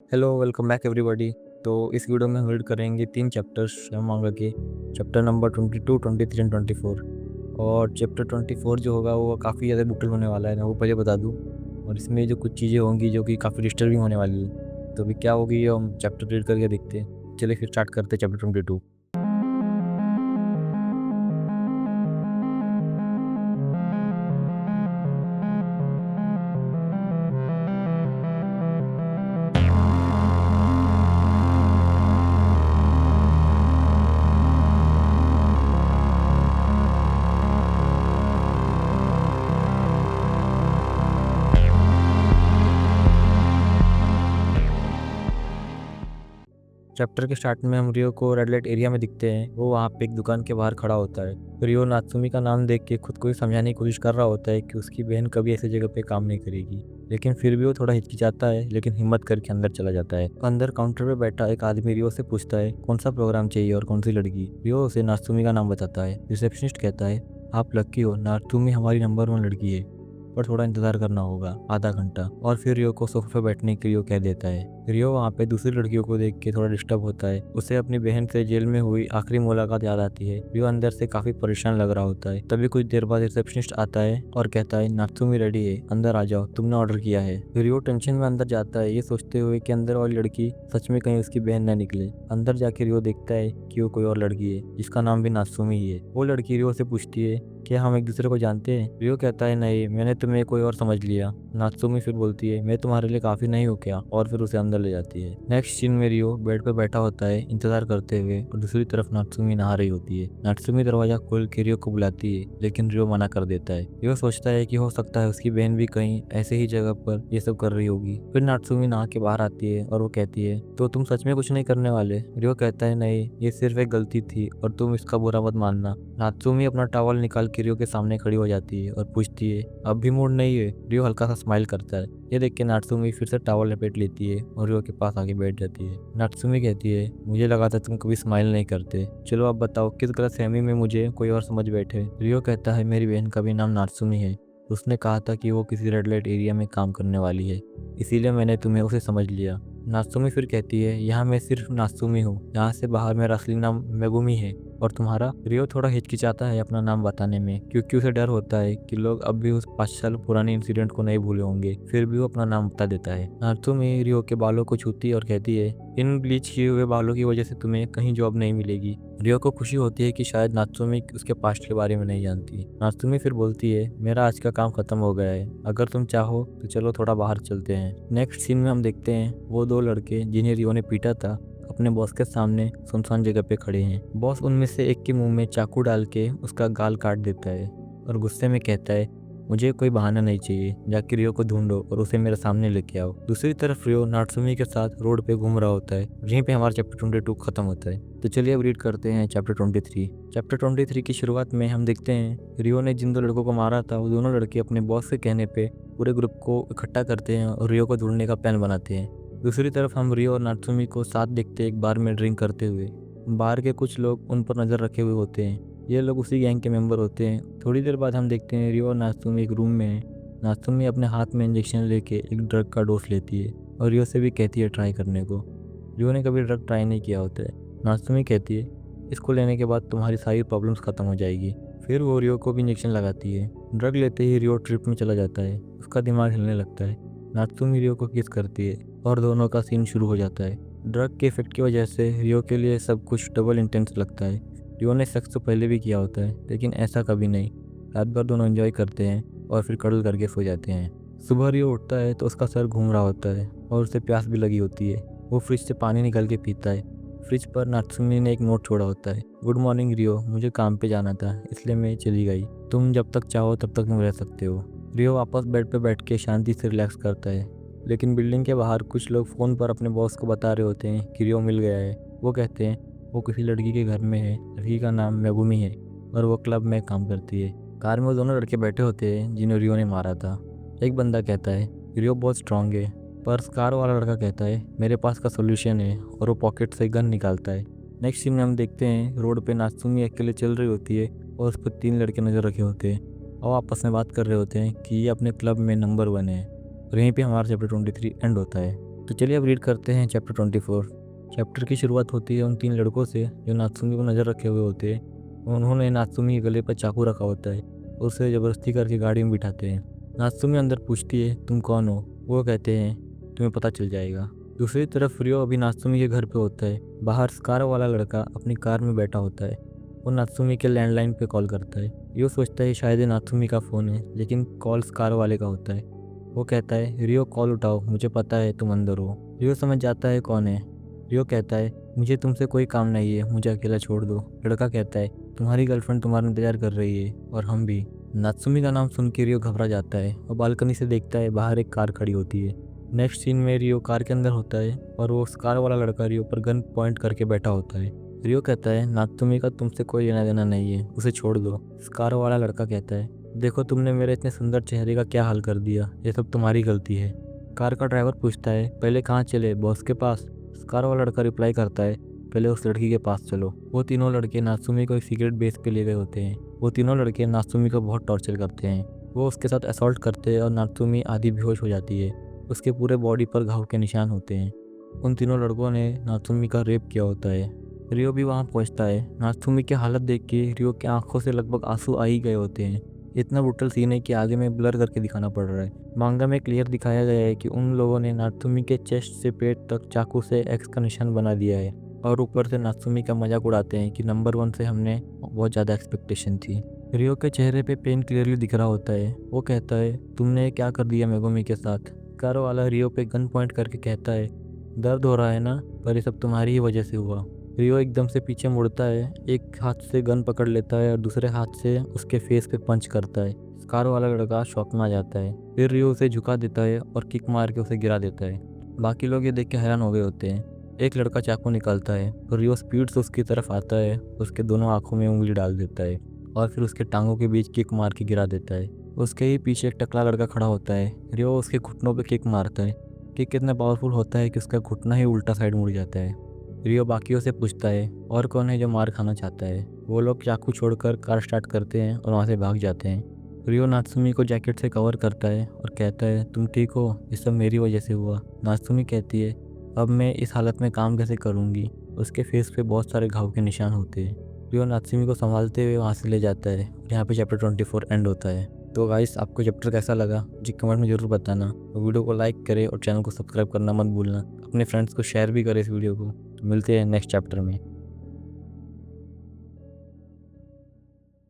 Hello, welcome back everybody. तो इस video में हम रीड करेंगे 3 चैप्टर्स मांगा के। Chapter number 22, 23 and 24। और चैप्टर 24 जो होगा वो काफ़ी ज़्यादा ब्रूटल होने वाला है, मैं वो पहले बता दूँ। और इसमें जो कुछ चीज़ें होंगी जो कि काफ़ी डिस्टर्बिंग होने वाली है, तो अभी क्या होगी ये हम चैप्टर रीड करके देखते हैं। चलिए फिर स्टार्ट करते हैं चैप्टर 22। चैप्टर के स्टार्ट में हम रियो को रेड लाइट एरिया में दिखते हैं। वो वहाँ पे एक दुकान के बाहर खड़ा होता है। रियो नात्सुमी का नाम देख के खुद को ही समझाने की कोशिश कर रहा होता है कि उसकी बहन कभी ऐसी जगह पे काम नहीं करेगी, लेकिन फिर भी वो थोड़ा हिचकिचाता है, लेकिन हिम्मत करके अंदर चला जाता है। अंदर काउंटर पे बैठा एक आदमी रियो से पूछता है कौन सा प्रोग्राम चाहिए और कौन सी लड़की। रियो उसे नात्सुमी का नाम बताता है। रिसेप्शनिस्ट कहता है आप लक्की हो, नात्सुमी हमारी नंबर 1 लड़की है, पर थोड़ा इंतजार करना होगा, आधा घंटा। और फिर रियो को सोफे पे बैठने के लिए कह देता है। रियो वहाँ पे दूसरी लड़कियों को देख के थोड़ा डिस्टर्ब होता है। उसे अपनी बहन से जेल में हुई आखिरी मुलाकात याद आती है। रियो अंदर से काफी परेशान लग रहा होता है। तभी कुछ देर बाद रिसेप्शनिस्ट आता है और कहता है नात्सुमी रेडी है, अंदर आ जाओ, तुमने ऑर्डर किया है। रियो टेंशन में अंदर जाता है, ये सोचते हुए कि अंदर वाली लड़की सच में कहीं उसकी बहन न निकले। अंदर जाके रियो देखता है कि वो कोई और लड़की है जिसका नाम भी नात्सुमी ही है। वो लड़की रियो से पूछती है क्या हम एक दूसरे को जानते हैं। रियो कहता है नहीं, मैंने तुम्हें कोई और समझ लिया। नात्सुमी फिर बोलती है मैं तुम्हारे लिए काफी नहीं हूँ क्या, और फिर उसे अंदर ले जाती है। नेक्स्ट सीन में रियो बेड पर बैठा होता है इंतजार करते हुए, और दूसरी तरफ नात्सुमी नहा रही होती है। नात्सुमी दरवाजा खोल के रियो को बुलाती है, लेकिन रियो मना कर देता है। रियो सोचता है कि हो सकता है उसकी बहन भी कहीं ऐसे ही जगह पर ये सब कर रही होगी। फिर नात्सुमी नहा के बाहर आती है और वो कहती है तो तुम सच में कुछ नहीं करने वाले। रियो कहता है नहीं, ये सिर्फ एक गलती थी और तुम इसका बुरा मत मानना। नात्सुमी अपना टॉवल निकाल के रियो के सामने खड़ी हो जाती है और पूछती है अब भी मूड नहीं है। रियो हल्का सा स्माइल करता है। ये देख के नात्सुमी फिर से टॉवल लपेट लेती है और रियो के पास आके बैठ जाती है। नात्सुमी कहती है मुझे लगा था तुम कभी स्माइल नहीं करते, चलो अब बताओ किस गलतफहमी में मुझे कोई और समझ बैठे। रियो कहता है मेरी बहन का भी नाम नात्सुमी है, उसने कहा था कि वो किसी रेड लाइट एरिया में काम करने वाली है, इसीलिए मैंने तुम्हें उसे समझ लिया। नात्सुमी फिर कहती है यहाँ मैं सिर्फ नात्सुमी हूँ, यहाँ से बाहर मेरा असली नाम मेगुमी है, और तुम्हारा। रियो थोड़ा हिचकिचाता है अपना नाम बताने में, क्योंकि उसे डर होता है कि लोग अब भी उस 5 साल पुराने इंसिडेंट को नहीं भूले होंगे। फिर भी वो अपना नाम बता देता है। नात्सुमी रियो के बालों को छूती है और कहती है इन ब्लीच किए हुए बालों की वजह से तुम्हें कहीं जॉब नहीं मिलेगी। रियो को खुशी होती है कि शायद नात्सुमी उसके पास्ट के बारे में नहीं जानती। नात्सुमी फिर बोलती है मेरा आज का काम खत्म हो गया है, अगर तुम चाहो तो चलो थोड़ा बाहर चलते हैं। नेक्स्ट सीन में हम देखते हैं वो 2 लड़के जिन्हें रियो ने पीटा था अपने बॉस के सामने सुनसान जगह पे खड़े हैं। बॉस उनमें से एक के मुंह में चाकू डाल के उसका गाल काट देता है और गुस्से में कहता है मुझे कोई बहाना नहीं चाहिए, जाके रियो को ढूंढो और उसे मेरे सामने लेके आओ। दूसरी तरफ रियो नात्सुमी के साथ रोड पे घूम रहा होता है। यहीं पे हमारा चैप्टर 22 खत्म होता है। तो चलिए अब रीड करते हैं चैप्टर 23। चैप्टर 23 की शुरुआत में हम देखते हैं रियो ने जिन 2 लड़कों को मारा था वो दोनों लड़के अपने बॉस के कहने पे पूरे ग्रुप को इकट्ठा करते हैं और रियो को ढूंढने का प्लान बनाते हैं। दूसरी तरफ हम रियो और नात्सुमी को साथ देखते हैं एक बार में ड्रिंक करते हुए। बार के कुछ लोग उन पर नज़र रखे हुए होते हैं, ये लोग उसी गैंग के मेंबर होते हैं। थोड़ी देर बाद हम देखते हैं रियो और नात्सुमी एक रूम में हैं। नात्सुमी अपने हाथ में इंजेक्शन लेके एक ड्रग का डोज लेती है और रियो से भी कहती है ट्राई करने को। रियो ने कभी ड्रग ट्राई नहीं किया होता है। नात्सुमी कहती है इसको लेने के बाद तुम्हारी सारी प्रॉब्लम्स खत्म हो जाएगी। फिर वो रियो को भी इंजेक्शन लगाती है। ड्रग लेते ही रियो ट्रिप में चला जाता है, उसका दिमाग हिलने लगता है। नात्सुमी रियो को किस करती है और दोनों का सीन शुरू हो जाता है। ड्रग के इफेक्ट की वजह से रियो के लिए सब कुछ डबल इंटेंस लगता है। रियो ने सेक्स तो पहले भी किया होता है, लेकिन ऐसा कभी नहीं। रात भर दोनों एंजॉय करते हैं और फिर कडल करके सो जाते हैं। सुबह रियो उठता है तो उसका सर घूम रहा होता है और उसे प्यास भी लगी होती है। वो फ्रिज से पानी निकाल के पीता है। फ्रिज पर नात्सुमी ने एक नोट छोड़ा होता है, गुड मॉर्निंग रियो, मुझे काम पे जाना था इसलिए मैं चली गई, तुम जब तक चाहो तब तक तुम रह सकते हो। रियो वापस बेड पे बैठ के शांति से रिलैक्स करता है, लेकिन बिल्डिंग के बाहर कुछ लोग फ़ोन पर अपने बॉस को बता रहे होते हैं कि रियो मिल गया है। वो कहते हैं वो किसी लड़की के घर में है, लड़की का नाम मेगुमी है और वो क्लब में काम करती है। कार में वो दोनों लड़के बैठे होते हैं जिन्हें रियो ने मारा था। एक बंदा कहता है रियो बहुत स्ट्रांग है, पर कार वाला लड़का कहता है मेरे पास का सोल्यूशन है, और वो पॉकेट से गन निकालता है। नेक्स्ट सीन में हम देखते हैं रोड पे नात्सुमी अकेले चल रही होती है और उस पर 3 लड़के नज़र रखे होते हैं और आपस में बात कर रहे होते हैं कि ये अपने क्लब में नंबर 1 है। और यहीं पे हमारा चैप्टर 23 एंड होता है। तो चलिए अब रीड करते हैं चैप्टर 24। चैप्टर की शुरुआत होती है उन 3 लड़कों से जो नात्सुमी को नज़र रखे हुए होते हैं। उन्होंने नात्सुमी के गले पर चाकू रखा होता है, उसे ज़बरदस्ती करके गाड़ी में बिठाते हैं। नात्सुमी अंदर पूछती है तुम कौन हो? वो कहते हैं तुम्हें पता चल जाएगा। दूसरी तरफ रियो अभी नात्सुमी के घर पे होता है। बाहर स्कार वाला लड़का अपनी कार में बैठा होता है। वो नात्सुमी के लैंडलाइन पे कॉल करता है। रियो सोचता है शायद ये नात्सुमी का फ़ोन है, लेकिन कॉल स्कार वाले का होता है। वो कहता है रियो कॉल उठाओ, मुझे पता है तुम अंदर हो। रियो समझ जाता है कौन है। रियो कहता है मुझे तुमसे कोई काम नहीं है, मुझे अकेला छोड़ दो। लड़का कहता है तुम्हारी गर्लफ्रेंड तुम्हारा इंतजार कर रही है और हम भी। नात्सुमी का नाम सुन के रियो घबरा जाता है और बालकनी से देखता है बाहर एक कार खड़ी होती है। नेक्स्ट सीन में रियो कार के अंदर होता है और वो कार वाला लड़का रियो पर गन पॉइंट करके बैठा होता है। रियो कहता है नात्सुमी का तुमसे कोई लेना देना नहीं है, उसे छोड़ दो। कार वाला लड़का कहता है देखो तुमने मेरे इतने सुंदर चेहरे का क्या हाल कर दिया, ये सब तुम्हारी गलती है। कार का ड्राइवर पूछता है पहले कहाँ चले, बॉस के पास? कार वाला लड़का रिप्लाई करता है पहले उस लड़की के पास चलो। वो तीनों लड़के नात्सुमी को एक सीक्रेट बेस पे ले गए होते हैं। वो तीनों लड़के नात्सुमी को बहुत टॉर्चर करते हैं। वो उसके साथ असॉल्ट करते हैं और नात्सुमी आधी बेहोश हो जाती है। उसके पूरे बॉडी पर घाव के निशान होते हैं। उन तीनों लड़कों ने नात्सुमी का रेप किया होता है। रियो भी वहाँ पहुँचता है। नात्सुमी की हालत देख के रियो की आंखों से लगभग आंसू आ ही गए होते हैं। इतना ब्रूटल सीन है कि आगे में ब्लर करके दिखाना पड़ रहा है। मांगा में क्लियर दिखाया गया है कि उन लोगों ने नात्सुमी के चेस्ट से पेट तक चाकू से एक्स का निशान बना दिया है और ऊपर से नात्सुमी का मजाक उड़ाते हैं कि नंबर 1 से हमने बहुत ज़्यादा एक्सपेक्टेशन थी। रियो के चेहरे पे पेन क्लियरली दिख रहा होता है। वो कहता है तुमने क्या कर दिया मेगुमी के साथ? कार वाला रियो पे गन पॉइंट करके कहता है दर्द हो रहा है ना, पर ये सब तुम्हारी ही वजह से हुआ। रियो एकदम से पीछे मुड़ता है, एक हाथ से गन पकड़ लेता है और दूसरे हाथ से उसके फेस पे पंच करता है। कार वाला लड़का शॉक में आ जाता है। फिर रियो उसे झुका देता है और किक मार के उसे गिरा देता है। बाकी लोग ये देख के हैरान हो गए होते हैं। एक लड़का चाकू निकालता है तो रियो स्पीड से उसकी तरफ आता है, उसके दोनों आंखों में उंगली डाल देता है और फिर उसके टांगों के बीच किक मार के गिरा देता है। उसके ही पीछे एक टकला लड़का खड़ा होता है। रियो उसके घुटनों पे किक मारता है। किक इतना पावरफुल होता है कि उसका घुटना ही उल्टा साइड मुड़ जाता है। रियो बाकियों से पूछता है और कौन है जो मार खाना चाहता है। वो लोग चाकू छोड़कर कार स्टार्ट करते हैं और वहाँ से भाग जाते हैं। रियो नात्सुमी को जैकेट से कवर करता है और कहता है तुम ठीक हो, ये सब मेरी वजह से हुआ। नात्सुमी कहती है अब मैं इस हालत में काम कैसे करूँगी। उसके फेस पे बहुत सारे घाव के निशान होते हैं। रियो नात्सुमी को संभालते हुए वहाँ से ले जाता है। यहाँ पे चैप्टर 24 एंड होता है। तो गाइस आपको चैप्टर कैसा लगा जी कमेंट में ज़रूर बताना। वीडियो को लाइक करें और चैनल को सब्सक्राइब करना मत भूलना। अपने फ्रेंड्स को शेयर भी करें इस वीडियो को। तो मिलते हैं नेक्स्ट चैप्टर में।